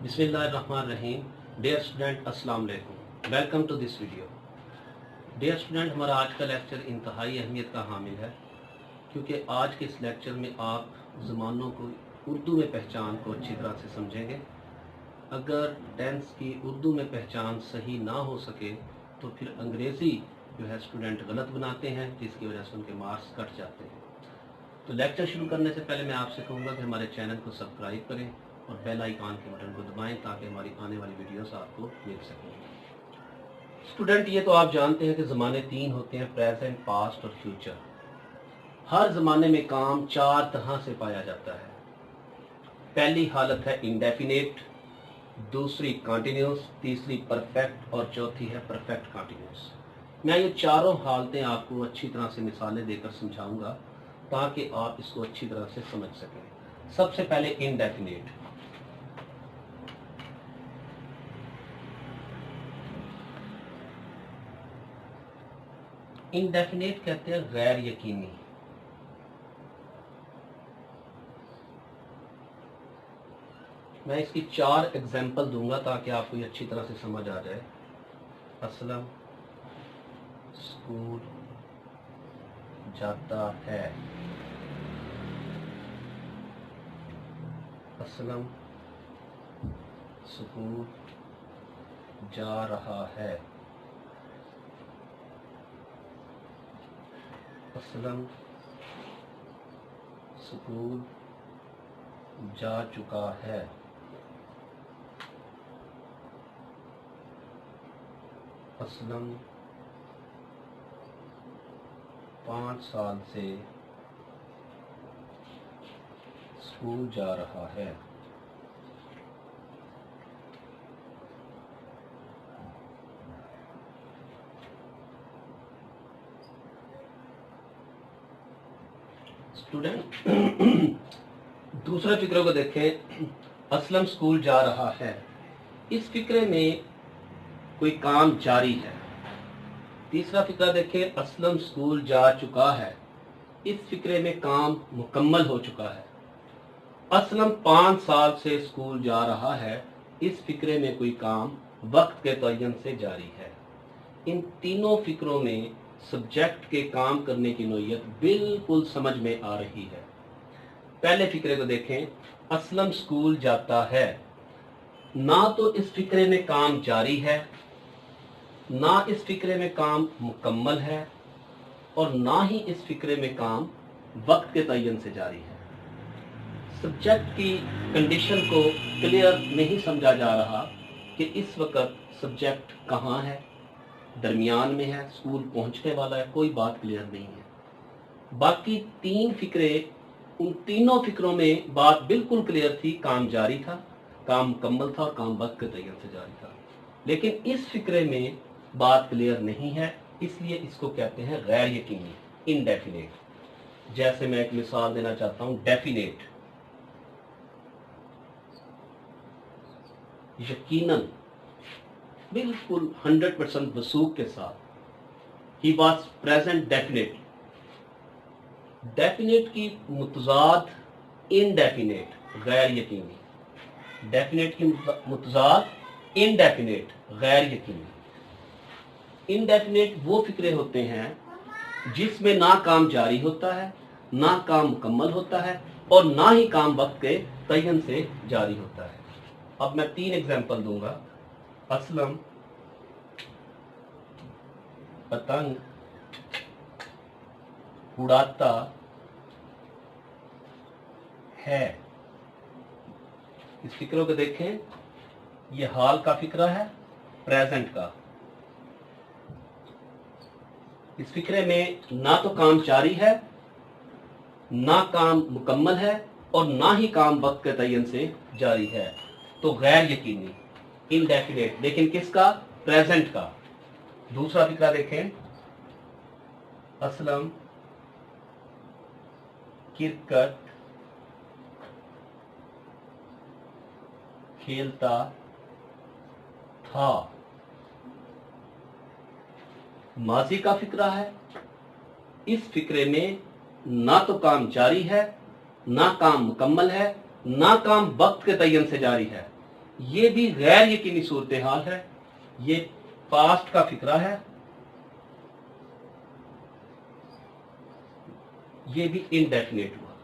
बिस्मिल्लाहिर्रहमानिर्रहीम। Dear student, अस्सलाम वालेकुम। Welcome to this video. Dear student, हमारा आज का लेक्चर इंतहाई अहमियत का हामिल है, क्योंकि आज के इस लेक्चर में आप ज़मानों को उर्दू में पहचान को अच्छी तरह से समझेंगे। अगर टेंस की उर्दू में पहचान सही ना हो सके तो फिर अंग्रेज़ी जो है स्टूडेंट गलत बनाते हैं, जिसकी वजह से उनके मार्क्स कट जाते हैं। तो लेक्चर शुरू करने से पहले मैं आपसे कहूँगा कि हमारे चैनल को सब्सक्राइब करें और बेल आइकन के बटन को दबाएं ताकि हमारी आने वाली वीडियोस आपको मिल सकें। स्टूडेंट, ये तो आप जानते हैं कि ज़माने तीन होते हैं, प्रेजेंट, पास्ट और फ्यूचर। हर ज़माने में काम चार तरह से पाया जाता है। पहली हालत है इंडेफिनेट, दूसरी कंटिन्यूस, तीसरी परफेक्ट और चौथी है परफेक्ट कंटिन्यूस। मैं ये चारों हालतें आपको अच्छी तरह से मिसालें देकर समझाऊंगा ताकि आप इसको अच्छी तरह से समझ सकें। सबसे पहले इंडेफिनेट। इंडेफिनेट कहते हैं गैर यकीनी। मैं इसकी चार एग्जाम्पल दूंगा ताकि आपको ये अच्छी तरह से समझ आ जाए। असलम स्कूल जाता है, असलम स्कूल जा रहा है, असलम स्कूल जा चुका है, असलम 5 साल से स्कूल जा रहा है। स्टूडेंट, दूसरे फिक्रे को देखें। असलम स्कूल जा रहा है, इस फिक्रे में कोई काम जारी है। तीसरा फिक्रा देखें, असलम स्कूल जा चुका है, इस फिक्रे में काम मुकम्मल हो चुका है। असलम 5 साल से स्कूल जा रहा है, इस फिक्रे में कोई काम वक्त के तयन से जारी है। इन तीनों फिक्रों में सब्जेक्ट के काम करने की नोयत बिल्कुल समझ में आ रही है। पहले फिक्रे को देखें, असलम स्कूल जाता है। ना तो इस फिक्रे में काम जारी है, ना इस फिक्रे में काम मुकम्मल है, और ना ही इस फिक्रे में काम वक्त के तयन से जारी है। सब्जेक्ट की कंडीशन को क्लियर नहीं समझा जा रहा कि इस वक्त सब्जेक्ट कहाँ है, दरमियान में है, स्कूल पहुंचने वाला है, कोई बात क्लियर नहीं है। बाकी तीन फिक्रे, उन तीनों फिक्रों में बात बिल्कुल क्लियर थी, काम जारी था, काम मुकम्मल था और काम वक्त के तयन से जारी था। लेकिन इस फिक्रे में बात क्लियर नहीं है, इसलिए इसको कहते हैं गैर यकीनी, इनडेफिनेट। जैसे मैं एक मिसाल देना चाहता हूं, डेफिनेट, यकीनन, बिल्कुल 100% वसूख के साथ। He was present, definite. Definite की मुतजाद इनडेफिनेट, गैर यकीनी। डेफिनेट की मुतजाद इनडेफिनेट, गैर यकीनी। इनडेफिनेट वो फिक्रे होते हैं जिसमें ना काम जारी होता है, ना काम मुकम्मल होता है, और ना ही काम वक्त के तयन से जारी होता है। अब मैं 3 एग्जाम्पल दूंगा। असलम पतंग उड़ाता है। इस फिक्रों को देखें, ये हाल का फिक्रा है, प्रेजेंट का। इस फिक्रे में ना तो काम जारी है, ना काम मुकम्मल है, और ना ही काम वक्त के तयन से जारी है, तो गैर यकीनी, इनडेफिनेट। लेकिन किसका? प्रेजेंट का। दूसरा फिक्रा देखें, असलम क्रिकेट खेलता था, माजी का फिक्रा है। इस फिक्रे में ना तो काम जारी है, ना काम मुकम्मल है, ना काम वक्त के तयन से जारी है, ये भी गैर यकीनी सूरत हाल है, ये पास्ट का फिक्रा है, ये भी इनडेफिनेट हुआ।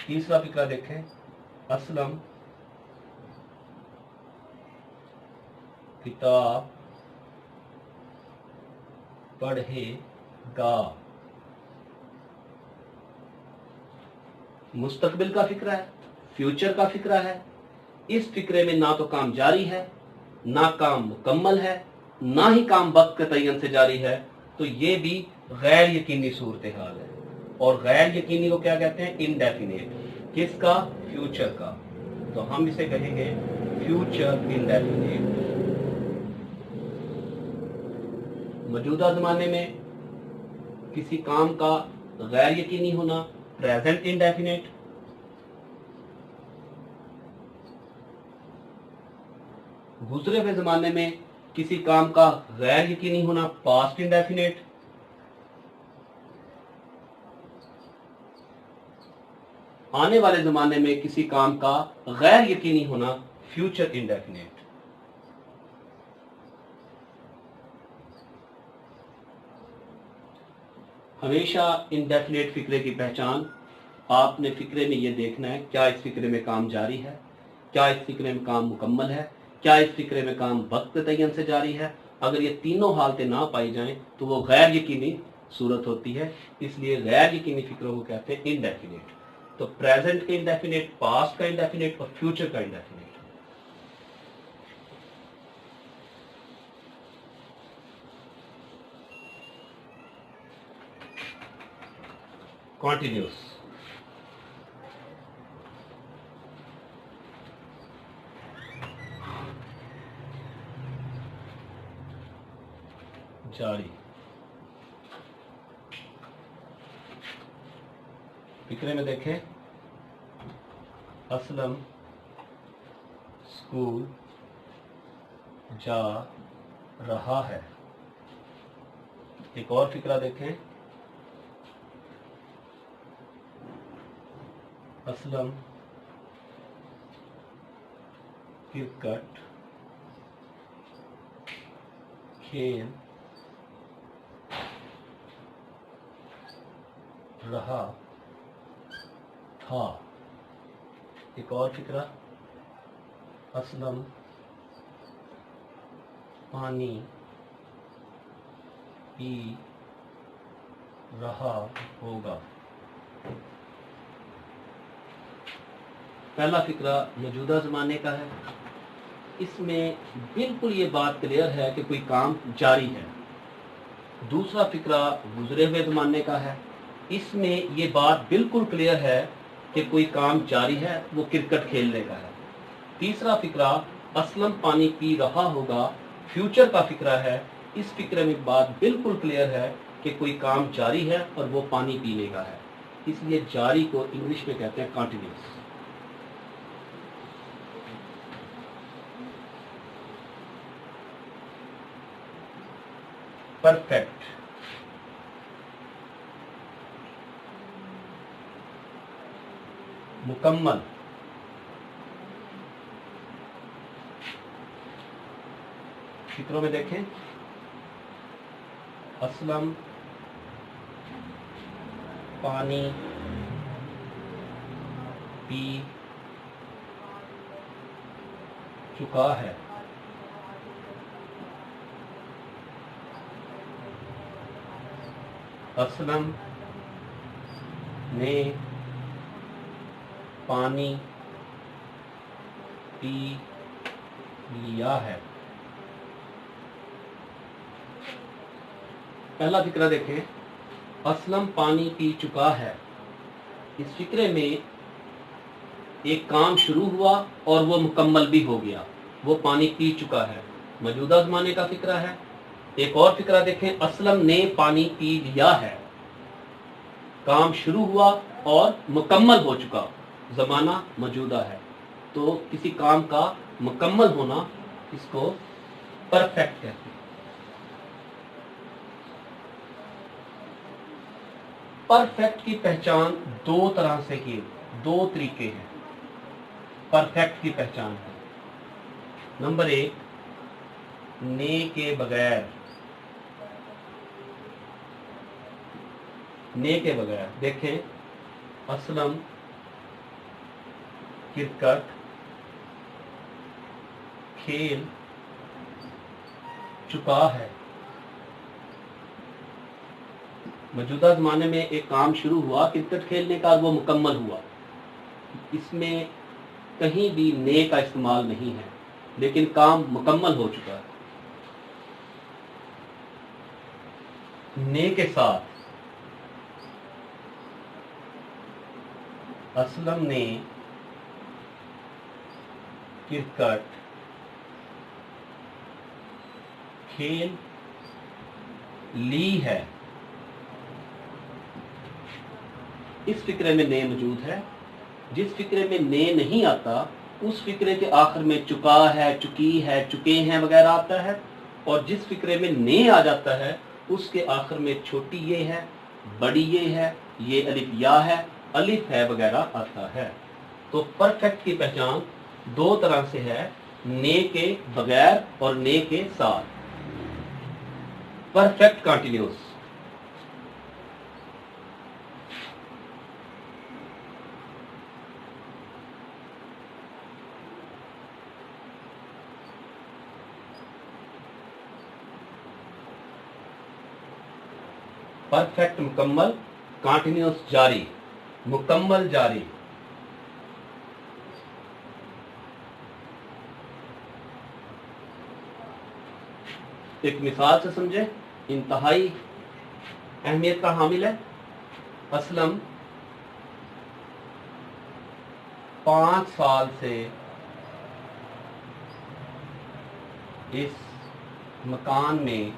तीसरा फिक्रा देखें, असलम किताब पढ़ेगा, मुस्तकबिल का फिक्रा है, फ्यूचर का फिक्रा है। इस फिक्रे में ना तो काम जारी है, ना काम मुकम्मल है, ना ही काम वक्त के तयन से जारी है, तो ये भी गैर यकीनी सूरत हाल है। और गैर यकीनी को क्या कहते हैं? इनडेफिनेट। किसका? फ्यूचर का। तो हम इसे कहेंगे फ्यूचर इनडेफिनेट। मौजूदा जमाने में किसी काम का गैर यकीनी होना, प्रेजेंट इंडेफिनेट। गुजरे हुए जमाने में किसी काम का गैर यकीनी होना, पास्ट इंडेफिनेट। आने वाले जमाने में किसी काम का गैर यकीनी होना, फ्यूचर इंडेफिनेट। हमेशा इंडेफिनेट फिक्रे की पहचान आपने फिक्रे में ये देखना है, क्या इस फिक्रे में काम जारी है, क्या इस फिक्रे में काम मुकम्मल है, क्या इस फिक्रे में काम वक्त तयन से जारी है। अगर ये तीनों हालतें ना पाई जाएं तो वो गैर यकीनी सूरत होती है। इसलिए गैर यकीनी फिक्रों को कहते हैं इनडेफिनेट। तो प्रेजेंट का इंडेफिनेट, पास्ट का इंडेफिनेट और फ्यूचर का इंडेफिनेट। कॉन्टिन्यूस, जारी। फिक्रे में देखें, असलम स्कूल जा रहा है। एक और फिक्रा देखें, असलम क्रिकेट खेल रहा था। एक और फिक्रा, असलम पानी पी रहा होगा। पहला फिक्रा मौजूदा ज़माने का है, इसमें बिल्कुल ये बात क्लियर है कि कोई काम जारी है। दूसरा फिक्रा गुजरे हुए ज़माने का है, इसमें ये बात बिल्कुल क्लियर है कि कोई काम जारी है, वो क्रिकेट खेलने का है। तीसरा फिक्रा असलम पानी पी रहा होगा, फ्यूचर का फिक्रा है। इस फिक्रे में बात बिल्कुल क्लियर है कि कोई काम जारी है और वो पानी पीने का है। इसलिए जारी को इंग्लिश में कहते हैं कंटिन्यूस। परफेक्ट, मुकम्मल, फिक्रों में देखें, असलम पानी पी चुका है। असलम ने पानी पी लिया है। पहला फिक्रा देखें, असलम पानी पी चुका है। इस फिक्रे में एक काम शुरू हुआ और वो मुकम्मल भी हो गया, वो पानी पी चुका है, मौजूदा ज़माने का फिक्रा है। एक और फिक्रा देखें, असलम ने पानी पी लिया है, काम शुरू हुआ और मुकम्मल हो चुका, ज़माना मौजूदा है। तो किसी काम का मुकम्मल होना, इसको परफेक्ट कहते हैं। परफेक्ट की पहचान दो तरह से की, दो तरीके हैं परफेक्ट की पहचान की। नंबर 1, ने के बगैर, ने के बगैर देखें, असलम क्रिकेट खेल चुका है। मौजूदा ज़माने में एक काम शुरू हुआ क्रिकेट खेलने का, वो मुकम्मल हुआ। इसमें कहीं भी ने का इस्तेमाल नहीं है, लेकिन काम मुकम्मल हो चुका है। ने के साथ असलम ने क्रिकेट खेल ली है। इस फिक्रे में ने मौजूद है। जिस फिक्रे में ने नहीं आता, उस फिक्रे के आखिर में चुका है, चुकी है, चुके हैं वगैरह आता है। और जिस फिक्रे में ने आ जाता है, उसके आखिर में छोटी ये है, बड़ी ये है, ये अलिफ या है, अलिफ है वगैरह आता है। तो परफेक्ट की पहचान दो तरह से है, ने के बगैर और ने के साथ। परफेक्ट कंटिन्यूअस, परफेक्ट मुकम्मल, कंटिन्यूअस जारी, मुकम्मल जारी। एक मिसाल से समझे, इंतहाई अहमियत का हामिल है। असलम 5 साल से इस मकान में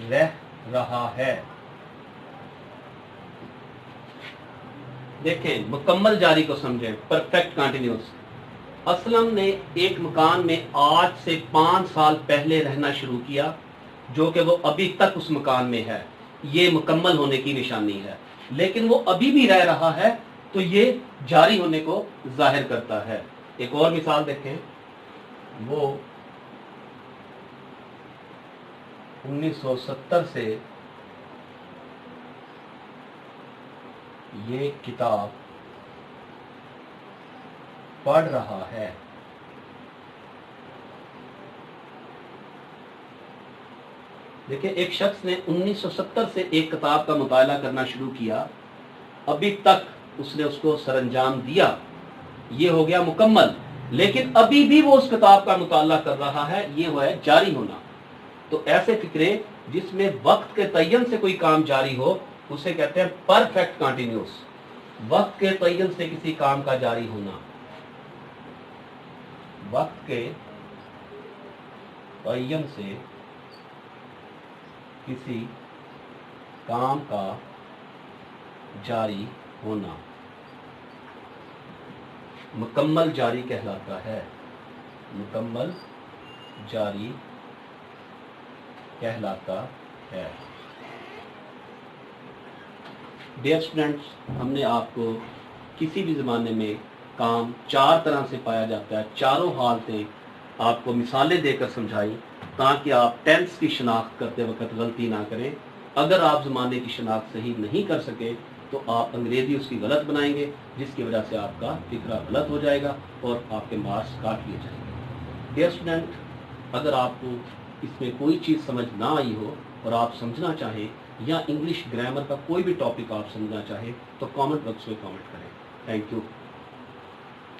रह रहा है। देखें, मुकम्मल जारी को समझें, परफेक्ट कंटिन्यूअस। असलम ने एक मकान में आज से 5 साल पहले रहना शुरू किया, जो कि वो अभी तक उस मकान में है। ये मुकम्मल होने की निशानी है। लेकिन वो अभी भी रह रहा है, तो ये जारी होने को जाहिर करता है। एक और मिसाल देखें, वो 1970 से ये किताब पढ़ रहा है। देखिए, एक शख्स ने 1970 से एक किताब का मुताला करना शुरू किया, अभी तक उसने उसको सरअंजाम दिया, ये हो गया मुकम्मल। लेकिन अभी भी वो उस किताब का मुताला कर रहा है, ये हुआ है जारी होना। तो ऐसे फिक्रे जिसमें वक्त के तयन से कोई काम जारी हो, उसे कहते हैं परफेक्ट कंटिन्यूअस। वक्त के तयन से किसी काम का जारी होना, वक्त के तयन से किसी काम का जारी होना मुकम्मल जारी कहलाता है। मुकम्मल जारी कहलाता है। डियर स्टूडेंट्स, हमने आपको किसी भी ज़माने में काम 4 तरह से पाया जाता है, चारों हालतें आपको मिसालें देकर समझाई, ताकि आप टेंस की शनाख्त करते वक्त गलती ना करें। अगर आप ज़माने की शनाख्त सही नहीं कर सके, तो आप अंग्रेज़ी उसकी गलत बनाएंगे, जिसकी वजह से आपका फिक्रा गलत हो जाएगा और आपके मार्क्स काट लिए जाएंगे। डियर स्टूडेंट, अगर आपको इसमें कोई चीज़ समझ ना आई हो और आप समझना चाहें, या इंग्लिश ग्रामर का कोई भी टॉपिक आप समझना चाहें, तो कमेंट बॉक्स में कमेंट करें। Thank you.